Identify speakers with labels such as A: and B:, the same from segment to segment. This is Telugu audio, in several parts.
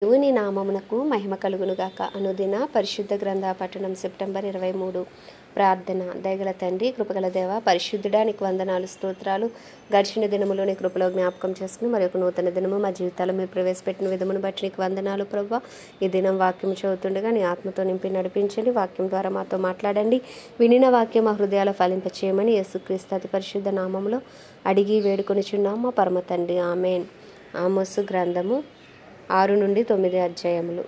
A: దేవుని నామమునకు మహిమ కలుగునుగాక. అనుదిన పరిశుద్ధ గ్రంథ పఠనం సెప్టెంబర్ 23. ప్రార్థన. దయగల తండ్రి, కృపగల దేవ, పరిశుద్ధుడా, నీకు వందనాలు, స్తోత్రాలు. గడిచిన దినములో నీ కృపలో జ్ఞాపకం చేసుకుని మరొక నూతన దినము మా జీవితాల్లో మీరు ప్రవేశపెట్టిన విధమును బట్టి నీకు వందనాలు ప్రభువా. ఈ దినం వాక్యం చదువుతుండగా నీ ఆత్మతో నింపి నడిపించండి. వాక్యం ద్వారా మాతో మాట్లాడండి. వినిన వాక్యం మా హృదయాలు ఫలింపచేయమని యేసుక్రీస్తు అతి పరిశుద్ధ నామములో అడిగి వేడుకొనిచున్నాం మా పరమ తండ్రి. ఆమేన్. ఆమోసు గ్రంథము 6 నుండి 9 అధ్యాయములు.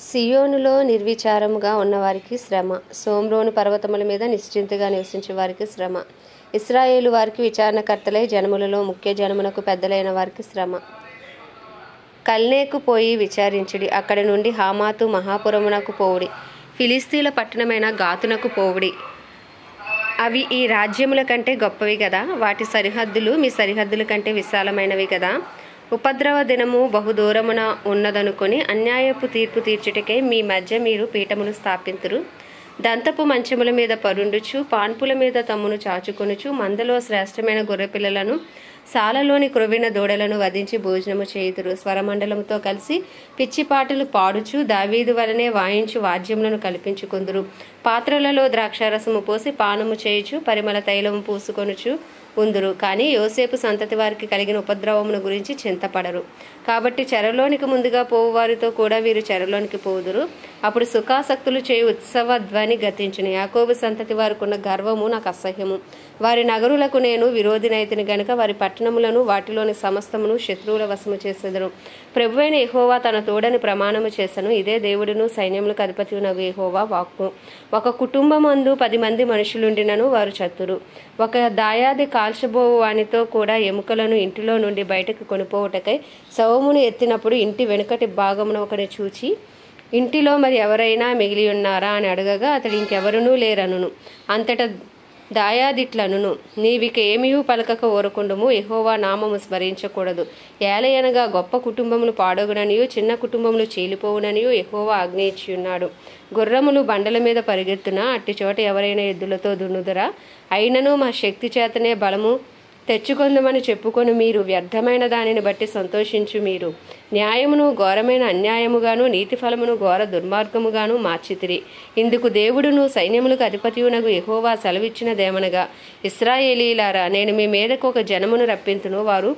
A: సియోనులో నిర్విచారముగా ఉన్నవారికి శ్రమ. సోమ్రోను పర్వతముల మీద నిశ్చింతగా నివసించే వారికి శ్రమ. ఇశ్రాయేలు వారికి విచారణకర్తలై జనములలో ముఖ్య జనమునకు పెద్దలైన వారికి శ్రమ. కల్నేకు పోయి విచారించుడి. అక్కడి నుండి హామాతు మహాపురమునకు పోవుడి. ఫిలిస్తీన్ల పట్టణమైన గాతునకు పోవుడి. అవి ఈ రాజ్యముల కంటే గొప్పవి కదా. వాటి సరిహద్దులు మీ సరిహద్దుల కంటే విశాలమైనవి కదా. ఉపద్రవ దినము బహుదూరమున ఉన్నదనుకొని అన్యాయపు తీర్పు తీర్చుటకే మీ మధ్య మీరు పీఠములు స్థాపింతురు. దంతపు మంచముల మీద పరుండుచు, పాన్పుల మీద తమ్మును చాచుకొనుచు, మందలో శ్రేష్టమైన గొర్రెపిల్లలను, సాలలోని క్రొవ్విన దూడలను వధించి భోజనము చేయుదురు. స్వరమండలముతో కలిసి పిచ్చిపాటలు పాడుచు, దావీదు వలనే వాయించు వాద్యములను కల్పించుకుందురు. పాత్రలలో ద్రాక్షారసము పోసి పానము చేయుచు, పరిమళ తైలము పూసుకొనుచు ఉందురు. కానీ యోసేపు సంతతి వారికి కలిగిన ఉపద్రవమును గురించి చింతపడరు. కాబట్టి చెరలోనికి ముందుగా పోవు వారితో కూడా వీరు చెరలోనికి పోదురు. అప్పుడు సుఖాసక్తులు చేయు ఉత్సవ ధ్వని గతించును. యాకోబు సంతతి వారికున్న గర్వము నాకు అసహ్యము. వారి నగరులకు నేను విరోధినైతిని గనుక వారి పట్టణములను వాటిలోని సమస్తమును శత్రువుల వశము చేసెదరు. ప్రభువైన యెహోవా తన తోడని ప్రమాణము చేసెను. ఇదే దేవుడును సైన్యములకు అధిపతియునగు యెహోవా వాక్కు. ఒక కుటుంబమందు 10 మంది మనుషులుండినను వారు చతురు. ఒక దాయాది కాల్చబోవు వానితో కూడా ఎముకలను ఇంటిలో నుండి బయటకు కొనిపోవుటకై శవమును ఎత్తినప్పుడు ఇంటి వెనుకటి భాగమున ఒకని చూచి, ఇంటిలో మరి ఎవరైనా మిగిలి ఉన్నారా అని అడగగా అతడు ఇంకెవరునూ లేరనును. అంతటా దాయాదిట్లనును, నీవిక ఏమీ పలకక ఊరకుండుము. యెహోవా నామము స్మరించకూడదు. ఏలయనగా గొప్ప కుటుంబములు పాడగుననియు చిన్న కుటుంబములు చీలిపోవుననియు యెహోవా ఆజ్ఞ ఇచ్చియున్నాడు. గుర్రములు బండల మీద పరిగెత్తున, అట్టి చోట ఎవరైనా ఎద్దులతో దున్నుదురా? అయినను మా శక్తి చేతనే బలము తెచ్చుకొందమని చెప్పుకొని మీరు వ్యర్థమైన దానిని బట్టి సంతోషించు. మీరు న్యాయమును ఘోరమైన అన్యాయముగాను, నీతి ఫలమును ఘోర దుర్మార్గముగాను మార్చితిరి. ఇందుకు దేవుడును సైన్యములకు అధిపతియునగు యెహోవా సెలవిచ్చినదేమనగా, ఇశ్రాయేలీలారా, నేను మీ మీదకు ఒక జనమును రప్పింతును. వారు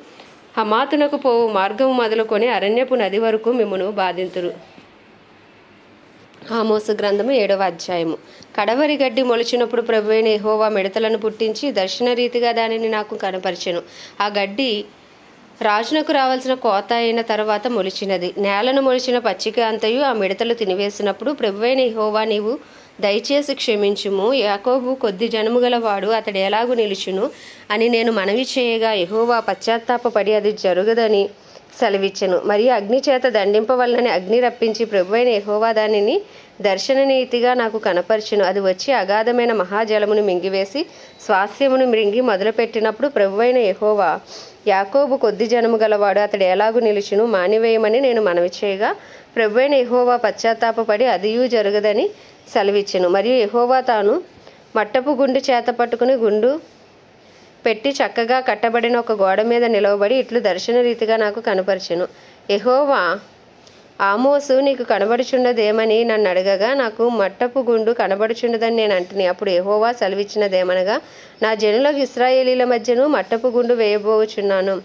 A: హమాతునకు పోవు మార్గము మొదలుకొని అరణ్యపు నది వరకు మిమ్మును బాధింతురు. ఆమోసు గ్రంథము 7వ అధ్యాయము. కడవరి గడ్డి మొలిచినప్పుడు ప్రభువైన యెహోవా మిడతలను పుట్టించి దర్శన రీతిగా దానిని నాకు కనపరిచెను. ఆ గడ్డి రాజునకు రావాల్సిన కోత అయిన తర్వాత మొలిచినది. నేలను మొలిచిన పచ్చిక అంతయు ఆ మిడతలు తినివేసినప్పుడు ప్రభువైన యెహోవా, నీవు దయచేసి క్షమించుము. యాకోబు కొద్ది జనము గలవాడు, అతడు ఎలాగు నిలుచును అని నేను మనవి చేయగా యెహోవా పశ్చాత్తాపపడి అది జరుగదని సెలవిచ్చెను. మరియు అగ్ని చేత దండింపవలనని అగ్ని రప్పించి ప్రభువైన యెహోవా దానిని దర్శననీతిగా నాకు కనపరిచెను. అది వచ్చి అగాధమైన మహాజలమును మింగివేసి స్వాస్యమును మృంగి మొదలుపెట్టినప్పుడు ప్రభువైన యెహోవా, యాకోబు కొద్ది జనము గలవాడు, అతడు ఎలాగు నిలుచును మానివేయమని నేను మనవి చేయగా ప్రభువైన యెహోవా పశ్చాత్తాపపడి అదియూ జరగదని సెలవిచ్చెను. మరియు యెహోవా తాను మట్టపు గుండు చేత పట్టుకుని గుండు పెట్టి చక్కగా కట్టబడిన ఒక గోడ మీద నిలవబడి ఇట్లు దర్శన రీతిగా నాకు కనపరిచెను. యెహోవా, ఆమోసు, నీకు కనబడుచున్నదేమని నన్ను అడగగా నాకు మట్టపు గుండు కనబడుచున్నదని నేను అంటిని. అప్పుడు యెహోవా సెలవిచ్చినదేమనగా, నా జనులకు ఇశ్రాయేలీల మధ్యను మట్టపు గుండు వేయబోచున్నాను.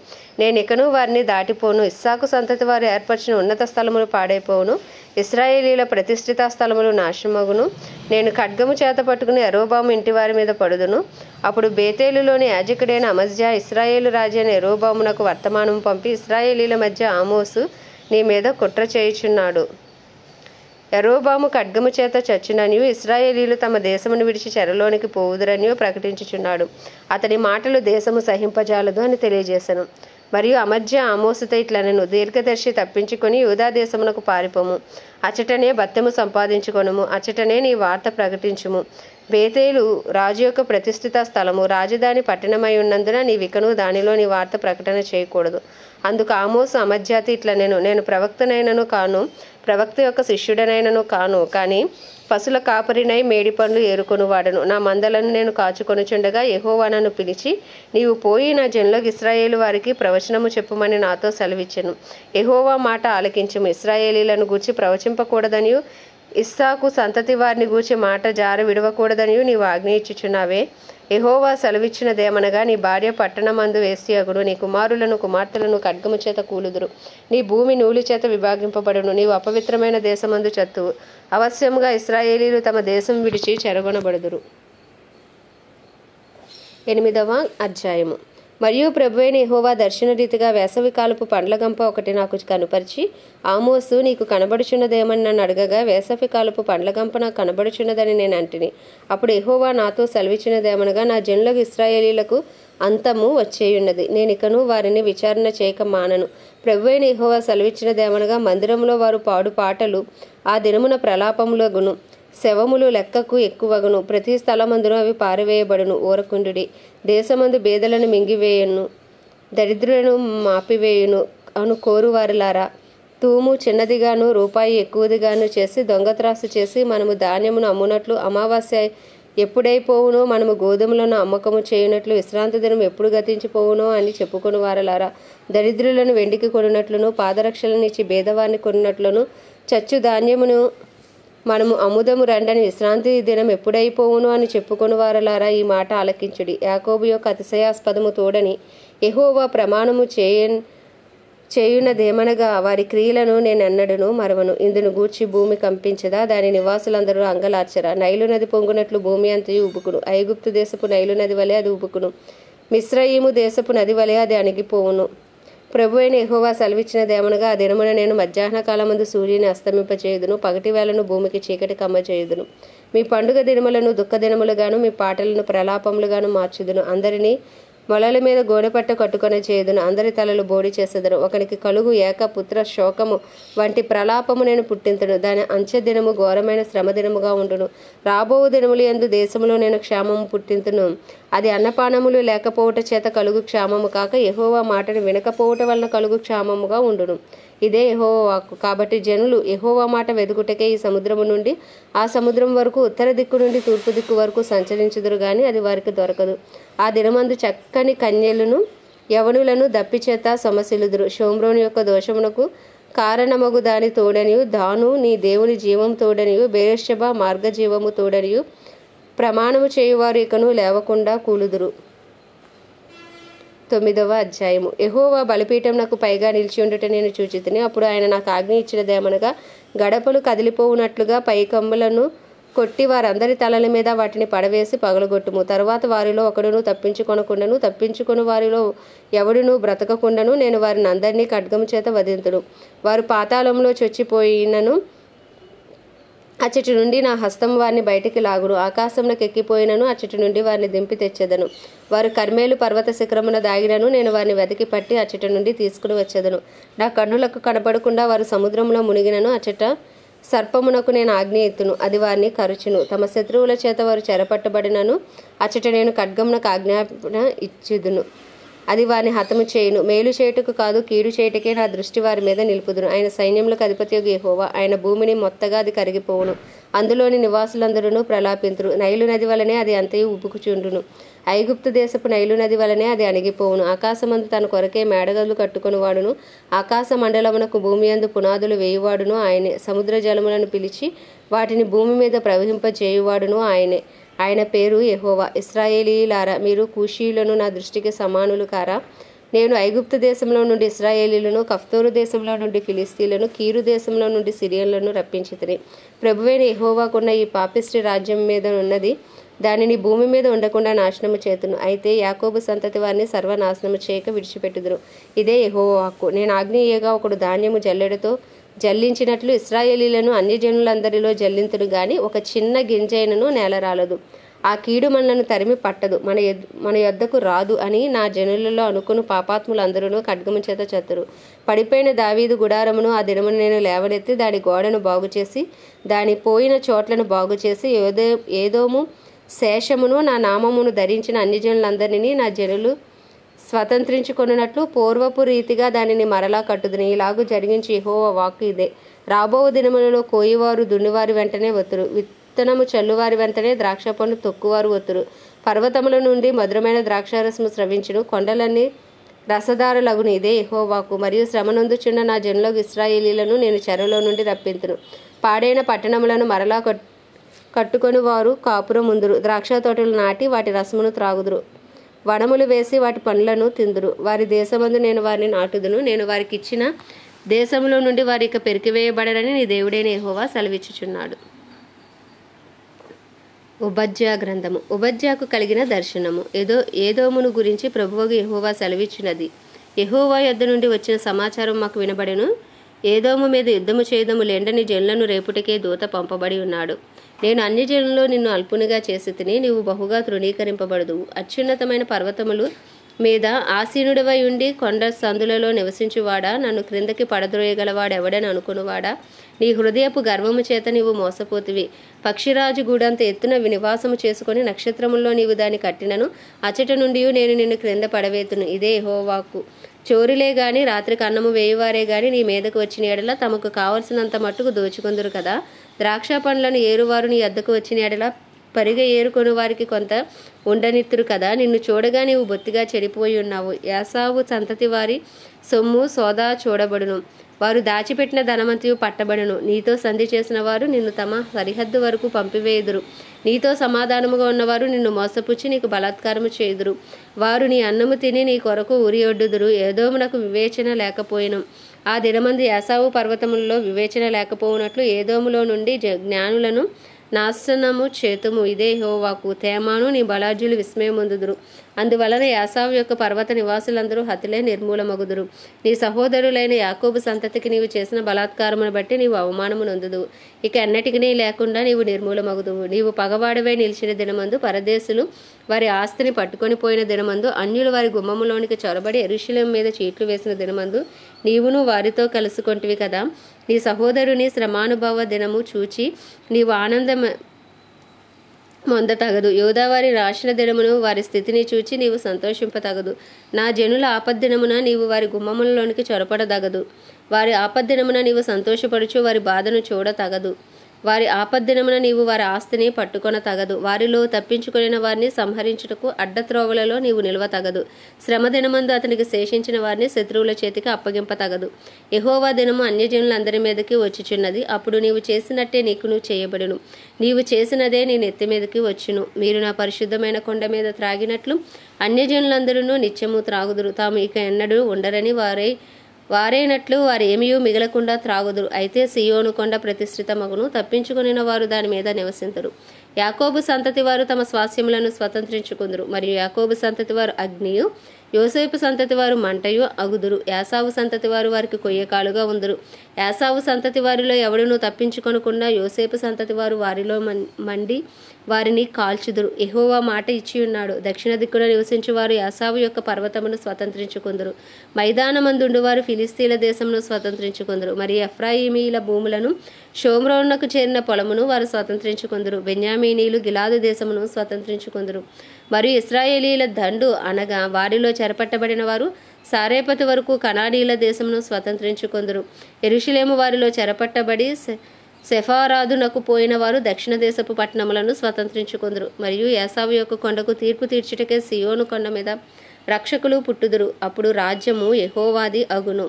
A: నేనికను వారిని దాటిపోను. ఇస్సాకు సంతతి వారు ఏర్పరిచిన ఉన్నత స్థలములు పాడైపోవును. ఇశ్రాయేలీల ప్రతిష్ఠిత స్థలములు నాశనమగును. నేను ఖడ్గము చేత పట్టుకుని యరొబాము ఇంటి వారి మీద పడుదును. అప్పుడు బేతేలులోని యాజకుడైన అమజ్యా ఇశ్రాయేలు రాజైన యరొబామునకు వర్తమానం పంపి, ఇశ్రాయేలీల మధ్య ఆమోసు నీ మీద కుట్ర చేయుచున్నాడు. యరొబాము ఖడ్గము చేత చచ్చుననియు ఇశ్రాయేలీలు తమ దేశమును విడిచి చెరలోనికి పోవుదురనియు ప్రకటించుచున్నాడు. అతని మాటలు దేశము సహింపజాలదు అని తెలియజేశాను. మరియు అమజ్యా ఆమోసుతో ఇట్లనెను, దీర్ఘదర్శి తప్పించుకొని యూదా దేశమునకు పారిపోము. అచటనే భత్యము సంపాదించుకొనుము. అచటనే నీ వార్త ప్రకటించుము. బేతేలు రాజు యొక్క ప్రతిష్ఠిత స్థలము, రాజధాని పట్టణమై ఉన్నందున నీవికను దానిలో నీ వార్త ప్రకటన చేయకూడదు. అందుకు ఆమోసు అమధ్యాతో ఇట్లనెను, నేను ప్రవక్తనైనను కాను, ప్రవక్త యొక్క శిష్యుడనైనను కాను, కానీ పశుల కాపరినై మేడి పండ్లు ఏరుకొనువాడను. నా మందలను నేను కాచుకొనుచుండగా యెహోవా నన్ను పిలిచి, నీవు పోయి నా జనులకు ఇశ్రాయేలు వారికి ప్రవచనము చెప్పుమని నాతో సెలవిచ్చెను. యెహోవా మాట ఆలకించుము. ఇశ్రాయేలీలను గూర్చి ప్రవచింపకూడదనియు ఇస్సాకు సంతతి వారిని గూర్చి మాట జార విడవకూడదనియు నీవు ఆజ్ఞ ఇచ్చుచున్నావే. యెహోవా సెలవిచ్చినదేమనగా, నీ భార్య పట్టణమందు వేశ్యగును, నీ కుమారులను కుమార్తెలను ఖడ్గము చేత కూలుదురు, నీ భూమి నూలు చేత విభాగింపబడును, నీవు అపవిత్రమైన దేశమందు చత్తువు. అవశ్యముగా ఇశ్రాయేలీలు తమ దేశం విడిచి చెరగొనబడుదురు. 8వ అధ్యాయము. మరియు ప్రభువైన యెహోవా దర్శన రీతిగా వేసవి కాలపు పండ్ల గంప ఒకటి నాకు కనుపరిచి, ఆమోసు, నీకు కనబడుచున్నదేమని నన్ను అడగగా, వేసవి కాలపు పండ్ల గంప నాకు కనబడుచున్నదని నేను అంటిని. అప్పుడు యెహోవా నాతో సెలవిచ్చినదేమనగా, నా జనులకు ఇశ్రాయేలీలకు అంతము వచ్చేయున్నది, నేనికను వారిని విచారణ చేయక మానను. ప్రభువైన యెహోవా సెలవిచ్చినదేమనగా, మందిరంలో వారు పాడు పాటలు ఆ దినమున ప్రలాపములగును, శవములు లెక్కకు ఎక్కువగును, ప్రతి స్థలమందును అవి పారివేయబడును. ఊరకుండుడి. దేశమందు బేదలను మింగివేయును, దరిద్రులను మాపివేయును అను కోరువారులారా, తూము చిన్నదిగాను రూపాయి ఎక్కువదిగాను చేసి దొంగత్రాసు చేసి మనము ధాన్యమును అమ్మునట్లు, అమావాస్య ఎప్పుడైపోవునో మనము గోధుమలను అమ్మకము చేయునట్లు, విశ్రాంతి దినం ఎప్పుడు గతించిపోవునో అని చెప్పుకుని వారలారా, దరిద్రులను వెండికి కొనున్నట్లును, పాదరక్షలనిచ్చి భేదవారిని కొనున్నట్లును, చచ్చు ధాన్యమును మనము అముదము రండని, విశ్రాంతి దినం ఎప్పుడైపోవును అని చెప్పుకొని వారలారా, ఈ మాట ఆలకించుడి. యాకోబు యొక్క అతిశయాస్పదము తోడని యెహోవా ప్రమాణము చేయునదేమనగా, వారి క్రియలను నేనెన్నడను మరవను. ఇందును గూర్చి భూమి కంపించదా, దాని నివాసులందరూ అంగలార్చరా. నైలు నది పొంగునట్లు భూమి అంతయు ఉబుకును, ఐగుప్తు దేశపు నైలు నది వలె అది ఉబుకును, మిస్రయీము దేశపు నది వలె అది అణిగిపోవును. ప్రభువైన యెహోవా సెలవిచ్చినదేమనగా, ఆ దినమున నేను మధ్యాహ్న కాలమందు సూర్యుని అస్తమింపచేయుదును, పగటి వేళను భూమికి చీకటి కమ్మచేయుదును. మీ పండుగ దినములను దుఃఖ దినములుగాను, మీ పాటలను ప్రలాపములుగాను మార్చుదును. అందరినీ మొలల మీద గోనెపట్ట కట్టుకొని చేయుదును, అందరి తలలు బోడి చేసేదను. ఒకనికి కలుగు ఏకపుత్ర శోకము వంటి ప్రలాపము నేను పుట్టింతును, దాని అంచె దినము ఘోరమైన శ్రమ దినముగా ఉండును. రాబో దినములు యందు దేశములో నేను క్షేమము పుట్టింతును, అది అన్నపానములు లేకపోవట చేత కలుగు క్షేమము కాక, యెహోవా మాటను వినకపోవట వలన కలుగు క్షేమముగా ఉండును. ఇదే యెహోవా వాక్కు. కాబట్టి జనులు యెహోవా మాట వెదుకుటకే ఈ సముద్రము నుండి ఆ సముద్రం వరకు, ఉత్తర దిక్కు నుండి తూర్పు దిక్కు వరకు సంచరించుదురు గాని అది వారికి దొరకదు. ఆ దినమందు చక్కని కన్యలను యవనులను దప్పిచేత సమసిలుదురు. షోమ్రోను యొక్క దోషమునకు కారణమగు దాని తోడనియు, దాను నీ దేవుని జీవం తోడనియు, బెయేర్షెబా మార్గజీవము తోడనియు ప్రమాణము చేయువారు ఇకను లేవకుండా కూలుదురు. 9వ అధ్యాయము. యెహోవా బలిపీఠం నాకు పైగా నిలిచి ఉండుట నేను చూచితిని. అప్పుడు ఆయన నాకు ఆజ్ఞ ఇచ్చినదేమనగా, గడపలు కదిలిపోవునట్లుగా పైకమ్ములను కొట్టి వారందరి తలల మీద వాటిని పడవేసి పగలగొట్టుము. తరువాత వారిలో ఒకడును తప్పించుకొనకుండాను, తప్పించుకొని వారిలో ఎవడును బ్రతకకుండాను నేను వారిని అందరినీ ఖడ్గము చేత వధింతును. వారు పాతాళంలో చొచ్చిపోయినను అచ్చటి నుండి నా హస్తం వారిని బయటికి లాగును. ఆకాశంలోకి ఎక్కిపోయినను అచ్చటి నుండి వారిని దింపి తెచ్చెదను. వారు కర్మేలు పర్వత శిఖరమున దాగినను నేను వారిని వెతికి పట్టి అచ్చటి నుండి తీసుకుని వచ్చేదను. నా కన్నులకు కనపడకుండా వారు సముద్రంలో మునిగినను అచ్చట సర్పమునకు నేను ఆజ్ఞ ఎత్తును, అది వారిని కరుచును. తమ శత్రువుల చేత వారు చెరపట్టబడినను అచ్చట నేను ఖడ్గమునకు ఆజ్ఞాపన ఇచ్చుదును, అది వారిని హతము చేయును. మేలు చేయుటకు కాదు, కీడు చేయుటకే నా దృష్టి వారి మీద నిలుపుదును. ఆయన సైన్యములకు అధిపతియగు యెహోవా, ఆయన భూమిని మొత్తగా అది కరిగిపోవును, అందులోని నివాసులందరూ ప్రలాపింతురు. నైలు నది వలనే అది అంతయు ఉబుకుచుండును, ఐగుప్తు దేశపు నైలు నది వలనే అది అణిగిపోవును. ఆకాశమందు తన కొరకే మేడగదులు కట్టుకుని వాడును, ఆకాశ మండలమునకు భూమి యందు పునాదులు వేయువాడును ఆయనే. సముద్ర జలములను పిలిచి వాటిని భూమి మీద ప్రవహింపజేయువాడును ఆయనే. ఆయన పేరు యెహోవా. ఇశ్రాయేలీయులారా, మీరు కూషీయులను నా దృష్టికి సమానులు కారా? నేను ఐగుప్తు దేశంలో నుండి ఇశ్రాయేలీయులను, కఫ్తోరు దేశంలో నుండి ఫిలిస్తీయులను, కీరు దేశంలో నుండి సిరియన్లను రప్పించితిని. ప్రభువైన యెహోవాకున్న ఈ పాపిష్టి రాజ్యం మీద ఉన్నది, దానిని భూమి మీద ఉండకుండా నాశనము చేతును. అయితే యాకోబు సంతతి వారిని సర్వనాశనము చేయక విడిచిపెట్టుదురు. ఇదే యెహోవా వాక్కు. నేను ఆజ్ఞేయగా ఒకడు ధాన్యము జల్లెడతో జల్లించినట్లు ఇశ్రాయేలీలను అన్యజనులందరిలో జల్లింతును గాని ఒక చిన్న గింజైనను నేలరాలదు. ఆ కీడు మనలను తరిమి పట్టదు, మన యొద్దకు రాదు అని నా జనులలో అనుకుని పాపాత్ములందరూ ఖడ్గము చేత చతురు. పడిపోయిన దావీదు గుడారమును ఆ దినమును నేను లేవనెత్తి దాని గోడను బాగుచేసి దాని పోయిన చోట్లను బాగుచేసి ఏదోము శేషమును నా నామమును ధరించిన అన్యజనులందరినీ నా జనులు స్వతంత్రించుకొనున్నట్లు పూర్వపు రీతిగా దానిని మరలా కట్టుదును. ఇలాగూ జరిగించి యెహోవా వాక్కు ఇదే. రాబో దినములలో కోయివారు దున్నివారి వెంటనే వత్తురు, విత్తనము చల్లువారి వెంటనే ద్రాక్ష పండు తొక్కువారు ఒత్తురు. పర్వతముల నుండి మధురమైన ద్రాక్షారసము స్రవించును, కొండలన్నీ రసదారులగును. ఇదే యెహోవాకు. మరియు శ్రమనొందుచున్న నా జనులకు ఇశ్రాయేలీలను నేను చెరలో నుండి రప్పింతును. పాడైన పట్టణములను మరలా కట్టుకొని వారు కాపురం ఉందురు. ద్రాక్ష తోటలు నాటి వాటి రసమును త్రాగుదురు, వనములు వేసి వాటి పండ్లను తిందురు. వారి దేశమందు నేను వారిని నాటుదును, నేను వారికి ఇచ్చిన దేశంలో నుండి వారి ఇక పెరికివేయబడరని నీ దేవుడైన యెహోవా సెలవిచ్చుచున్నాడు. ఉబజ్జా గ్రంథము. ఉబజ్జాకు కలిగిన దర్శనము. ఏదోమును గురించి ప్రభువుకు యెహోవా సెలవిచ్చినది. యెహోవా యొద్ద నుండి వచ్చిన సమాచారం మాకు వినబడెను. ఏదోము మీద యుద్ధము చేయదము లేండని జనులను రేపుటకే దూత పంపబడి ఉన్నాడు. నేను అన్ని జనుల్లో నిన్ను అల్పునిగా చేసి తిని నీవు బహుగా తృణీకరింపబడదువు. అత్యున్నతమైన పర్వతములు మీద ఆసీనుడివై ఉండి కొండ సందులలో నివసించువాడా, నన్ను క్రిందకి పడద్రోయగలవాడెవడని అనుకునివాడా, నీ హృదయపు గర్వము చేత నీవు మోసపోతివి. పక్షిరాజు గూడంత ఎత్తున నివాసము చేసుకొని నక్షత్రముల్లో నీవు దాన్ని కట్టినను అచట నుండి నేను నిన్ను క్రింద పడవేతును. ఇదే యెహోవాకు. చోరులే గాని రాత్రికి అన్నము వేయువారే గాని నీ మీదకు వచ్చిన ఎడల తమకు కావలసినంత మట్టుకు దోచుకొందురు కదా. ద్రాక్ష పండ్లను ఏరువారు నీ వద్దకు వచ్చిన ఎడల పరిగె ఏరుకొని వారికి కొంత ఉండనిత్తురు కదా. నిన్ను చూడగా నీవు బొత్తిగా చెడిపోయి ఉన్నావు. యాసావు సంతతి వారి సొమ్ము సోదా చూడబడును, వారు దాచిపెట్టిన ధనమంతయు పట్టబడును. నీతో సంధి చేసిన వారు నిన్ను తమ సరిహద్దు వరకు పంపివేయుదురు. నీతో సమాధానముగా ఉన్నవారు నిన్ను మోసపుచ్చి నీకు బలాత్కారము చేయుదురు. వారు నీ అన్నము తిని నీ కొరకు ఉరియొడ్డుదురు. ఏదోమునకు వివేచన లేకపోయిను. ఆ దినమందు యాసావు పర్వతములలో వివేచన లేకపోవునట్లు ఏదోములో నుండి జ్ఞానులను నాశనము చేతుము. ఇదే యెహోవాకు. తేమాను నీ బలార్జులు విస్మయమొందుదురు. అందువలన యాసావు యొక్క పర్వత నివాసులందరూ హతులే నిర్మూలమగుదురు. నీ సహోదరులైన యాకోబు సంతతికి నీవు చేసిన బలాత్కారమును బట్టి నీవు అవమానము నొందుదువు. ఇక ఎన్నటికి లేకుండా నీవు నిర్మూలమగుదువు. నీవు పగవాడవై నిలిచిన దినమందు పరదేశులు వారి ఆస్తిని పట్టుకొని పోయిన దినమందు అన్యులు వారి గుమ్మములోనికి చొరబడి యెరూషలేము మీద చీట్లు వేసిన దినమందు నీవును వారితో కలుసుకొంటివి కదా. నీ సహోదరుని శ్రమానుభవ దినము చూచి నీవు ఆనందం పొందతగదు. యోధావారి రాసిన దినమును వారి స్థితిని చూచి నీవు సంతోషింపతగదు. నా జనుల ఆపద్దినమున నీవు వారి గుమ్మములలోనికి చొరపడదగదు. వారి ఆపద్దినమున నీవు సంతోషపడుచు వారి బాధను చూడతగదు. వారి ఆపద్దినమున నీవు వారి ఆస్తిని పట్టుకొన తగదు. వారిలో తప్పించుకొనిన వారిని సంహరించుటకు అడ్డత్రోవలలో నీవు నిలవతగదు. శ్రమ దినమందు అతనికి శేషించిన వారిని శత్రువుల చేతికి అప్పగింపతగదు. యెహోవా దినము అన్యజనులందరి మీదకి వచ్చుచున్నది. అప్పుడు నీవు చేసినట్టే నీకును చేయబడును. నీవు చేసినదే నీ నెత్తి మీదకి వచ్చును. మీరు నా పరిశుద్ధమైన కొండ మీద త్రాగినట్లు అన్యజనులందరూ నిత్యము త్రాగుదురు. తాము ఇక ఎన్నడూ ఉండరని వారైనట్లు వారేమీ మిగలకుండా త్రాగుదురు. అయితే సియోను కొండ ప్రతిష్ఠితమగును, తప్పించుకొనిన వారు దాని మీద నివసింతురు. యాకోబు సంతతి వారు తమ స్వాస్యములను స్వతంత్రించుకుందురు. మరియు యాకోబు సంతతి వారు అగ్నియు, యోసేపు సంతతి వారు మంటయు అగుదురు. యాసావు సంతతి వారు వారికి కొయ్యకాలుగా ఉందురు. యాసావు సంతతి వారిలో ఎవడునూ తప్పించుకొనకుండా యోసేపు సంతతి వారు వారిలో మండి వారిని కాల్చుదురు. యెహోవా మాట ఇచ్చి ఉన్నాడు. దక్షిణ దిక్కున నివసించు వారు యాసావు యొక్క పర్వతమును స్వతంత్రించుకుందరు. మైదానమందుండు వారు ఫిలిస్తీన్ల దేశమును స్వతంత్రించుకుందరు. మరియు ఎఫ్రాయిమీల భూములను షోమ్రోనునకు చేరిన పొలమును వారు స్వతంత్రించుకుందరు. బెన్యామీనీలు గిలాదు దేశమును స్వతంత్రించుకుందరు. మరియు ఇశ్రాయేలీల దండు అనగా వారిలో చెరపట్టబడిన వారు సారేపతి వరకు కనానీల దేశమును స్వతంత్రించుకుందరు. యెరూషలేము వారిలో చెరపట్టబడి సెఫారాదునకు పోయిన వారు దక్షిణ దేశపు పట్టణములను స్వతంత్రించుకుందరు. మరియు యాసావు యొక్క కొండకు తీర్పు తీర్చుటకే సియోను కొండ మీద రక్షకులు పుట్టుదురు. అప్పుడు రాజ్యము యెహోవాది అగును.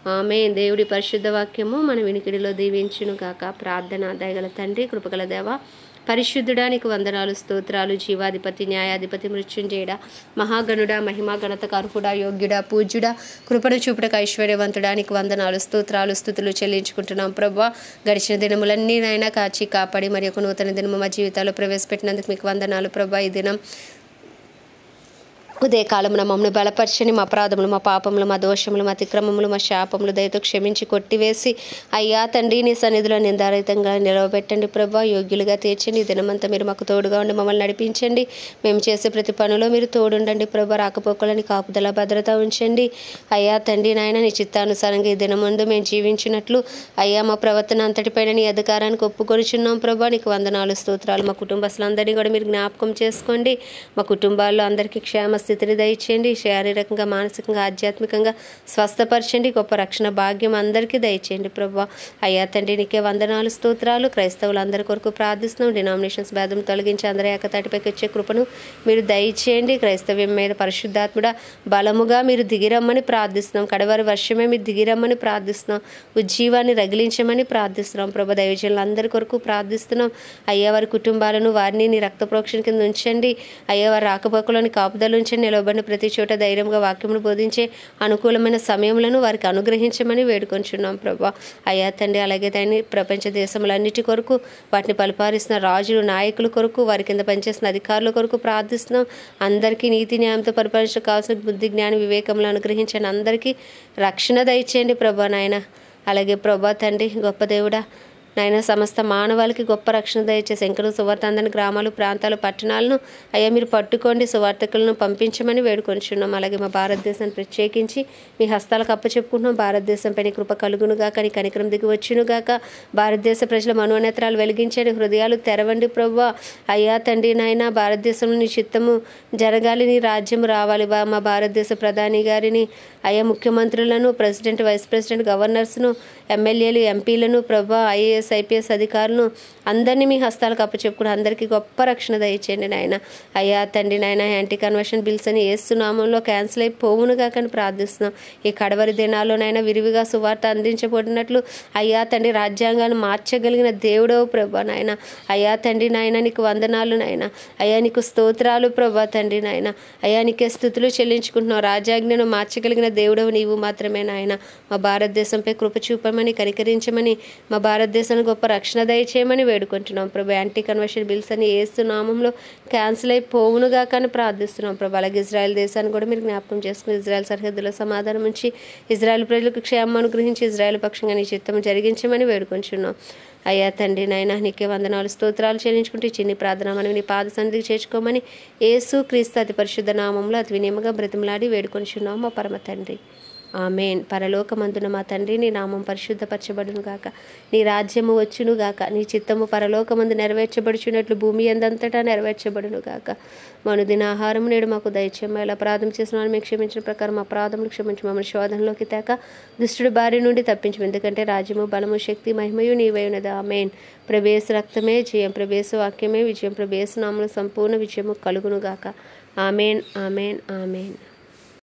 A: ఆమేన్. దేవుడి పరిశుద్ధ వాక్యము మన వినికిడిలో దీవించును గాక. ప్రార్థన. దయగల తండ్రి, కృపగల దేవ, పరిశుద్ధుడా, నీకు వందనాలు, స్తోత్రాలు. జీవాధిపతి, న్యాయాధిపతి, మృత్యుంజయుడా, మహాగణుడా, మహిమా ఘనతకు అర్హుడా, యోగ్యుడా, పూజ్యుడా, కృపను చూపుటకు ఐశ్వర్యవంతుడా, నీకు వందనాలు, స్తోత్రాలు, స్తుతులు చెల్లించుకుంటున్నాం ప్రభువా. గడిచిన దినములన్నీ నాయన కాచి కాపాడి మరి ఒక నూతన దినము మా జీవితాల్లో ప్రవేశపెట్టినందుకు మీకు వందనాలు ప్రభువా. ఈ దినం ఉదయకాలమున మమ్మల్ని బలపరచని మా అపరాధములు, మా పాపములు, మా దోషములు, మా అతిక్రమములు, మా శాపములు దయతో క్షమించి కొట్టివేసి అయ్యా తండ్రి నీ సన్నిధిలో నిందారహితంగా నిలవబెట్టండి ప్రభా. యోగ్యులుగా తీర్చండి. ఈ దినమంతా మీరు మాకు తోడుగా ఉండి మమ్మల్ని నడిపించండి. మేము చేసే ప్రతి పనిలో మీరు తోడుండండి ప్రభా. రాకపోకలని కాపుదల భద్రత ఉంచండి అయ్యా తండ్రి. నాయన నీ చిత్తానుసారంగా ఈ దినమందు మేము జీవించినట్లు అయ్యా మా ప్రవర్తన అంతటిపైన నీ అధికారానికి ఒప్పుకొనిచున్నాం ప్రభా. నీకు వందనాలు, స్తోత్రాలు. మా కుటుంబస్తులందరినీ కూడా మీరు జ్ఞాపకం చేసుకోండి. మా కుటుంబాల్లో అందరికీ క్షేమ స్థితిని దయచేయండి. శారీరకంగా, మానసికంగా, ఆధ్యాత్మికంగా స్వస్థపరచండి. గొప్ప రక్షణ భాగ్యం అందరికీ దయచేయండి ప్రభా. అయ్యా తండ్రి నీకే వందనాలు, స్తోత్రాలు. క్రైస్తవులందరి కొరకు ప్రార్థిస్తున్నాం. డినామినేషన్స్ భేదం తొలగించి అందరి ఏకతాటిపైకి వచ్చే కృపను మీరు దయచేయండి. క్రైస్తవ్యం మీద పరిశుద్ధాత్ముడ బలముగా మీరు దిగిరమ్మని ప్రార్థిస్తున్నాం. కడవారి వర్షమే మీరు దిగిరమ్మని ప్రార్థిస్తున్నాం. ఉజ్జీవాన్ని రగిలించమని ప్రార్థిస్తున్నాం ప్రభా. దైవజనులందరి కొరకు ప్రార్థిస్తున్నాం. అయ్యా వారి కుటుంబాలను వారిని నీ రక్త ప్రోక్షణ కింద ఉంచండి. అయ్యా వారి రాకపోకలోని కాపుదల ఉంచండి. నిలవబడిన ప్రతి చోట ధైర్యంగా వాక్యమును బోధించే అనుకూలమైన సమయములను వారికి అనుగ్రహించమని వేడుకొంచున్నాం ప్రభా. అయ్యా తండ్రి అలాగే తండ్రి ప్రపంచ దేశములన్నిటి కొరకు వాటిని పరిపాలిస్తున్న రాజులు, నాయకుల కొరకు, వారి కింద పనిచేస్తున్న అధికారుల కొరకు ప్రార్థిస్తున్నాం. అందరికీ నీతి న్యాయంతో పరిపాలించడం కావాల్సిన బుద్ధి, జ్ఞాన, వివేకములు అనుగ్రహించండి. అందరికీ రక్షణ దయచేయండి ప్రభా నాయన. అలాగే ప్రభా తండ్రి గొప్ప దేవుడా నాయన సమస్త మానవాళికి గొప్ప రక్షణ దయచేసి ఇంకను సువార్త అందని గ్రామాలు, ప్రాంతాలు, పట్టణాలను అయ్యా మీరు పట్టుకోండి. సువార్తకులను పంపించమని వేడుకొంచున్నాం. అలాగే మా భారతదేశాన్ని ప్రత్యేకించి మీ హస్తాలకు అప్పచెప్పుకుంటున్నాం. భారతదేశంపై నీ కృప కలుగునుగాక, నీ కనికరం దిగి వచ్చునుగాక. భారతదేశ ప్రజల మనోనేత్రాలు వెలిగించండి, హృదయాలు తెరవండి ప్రభా. అయ్యా తండ్రి నాయన భారతదేశంలో నీ చిత్తము జరగాలి, నీ రాజ్యం రావాలి. మా భారతదేశ ప్రధాని గారిని అయ్యా ముఖ్యమంత్రులను, ప్రెసిడెంట్, వైస్ ప్రెసిడెంట్, గవర్నర్స్ను, ఎమ్మెల్యేలు, ఎంపీలను ప్రభా, ఐఏఎస్, ఐపీఎస్ అధికారులను అందరినీ మీ హస్తాలకు అప్పచెప్పుకుని అందరికీ గొప్ప రక్షణ దయచేయండి నాయన. అయ్యా తండ్రి నాయన యాంటీ కన్వర్షన్ బిల్స్ అని యేసునామంలో క్యాన్సిల్ అయిపోవునుగా కానీ ప్రార్థిస్తున్నాం. ఈ కడవరి దినాల్లోనైనా విరివిగా సువార్త అందించబడినట్లు అయ్యా తండ్రి రాజ్యాంగాన్ని మార్చగలిగిన దేవుడవు ప్రభా నాయన. అయ్యా తండ్రి నాయన నీకు వందనాలు నాయన. అయ్యా నీకు స్తోత్రాలు ప్రభా తండ్రి నాయన. అయ్యా నీకే స్తుతులు చెల్లించుకుంటున్నావు. రాజ్యాంగను మార్చగలిగిన దేవుడవు నీవు మాత్రమే నాయన. మా భారతదేశంపై కృప చూపమని, కనికరించమని, మా భారతదేశానికి గొప్ప రక్షణ దయచేయమని వేడుకుంటున్నాం ప్రభా. యాంటీ కన్వర్షన్ బిల్స్ అని యేసు నామంలో క్యాన్సిల్ అయిపోవునుగా కానీ ప్రార్థిస్తున్నాం ప్రభా. అలాగే ఇజ్రాయెల్ దేశాన్ని కూడా మీరు జ్ఞాపకం చేసుకుని ఇజ్రాయెల్ సరిహద్దులో సమాధానం ఉంచి ఇజ్రాయెల్ ప్రజలకు క్షేమం అనుగ్రహించి ఇజ్రాయెల్ పక్షంగా నీ చిత్తము జరిగించమని వేడుకొంచున్నాం. అయ్యా తండ్రి నాయన నీకే వందనాలు, స్తోత్రాలు చెల్లించుకుంటే చిన్ని ప్రార్థన మనం నీ పాద సన్నిధికి చేర్చుకోమని యేసు క్రీస్తు అతి పరిశుద్ధ నామంలో అతి వినయముగా బ్రతిమలాడి వేడుకొంచున్నాం మా పరమ తండ్రి. ఆమెన్. పరలోకమందున మా తండ్రి నీ నామం పరిశుద్ధపరచబడును గాక, నీ రాజ్యము వచ్చును గాక, నీ చిత్తము పరలోకమందు నెరవేర్చబడుచున్నట్లు భూమి అందంతటా నెరవేర్చబడును గాక. మనుదిన ఆహారం నేడు మాకు దయచేయము. ఎలా అపరాధం చేసిన వాళ్ళు మీకు క్షమించిన ప్రకారం అపరాధములు క్షమించి మమ్మల్ని శోధనలోకి తేక దుష్టుడి బారి నుండి తప్పించము. ఎందుకంటే రాజ్యము, బలము, శక్తి, మహిమయు నీవై ఉన్నది. ఆమెన్. ప్రభేసు రక్తమే జయం, ప్రభేసు వాక్యమే విజయం, ప్రభేసు నామములో సంపూర్ణ విజయము కలుగును గాక. Amen, amen, amen.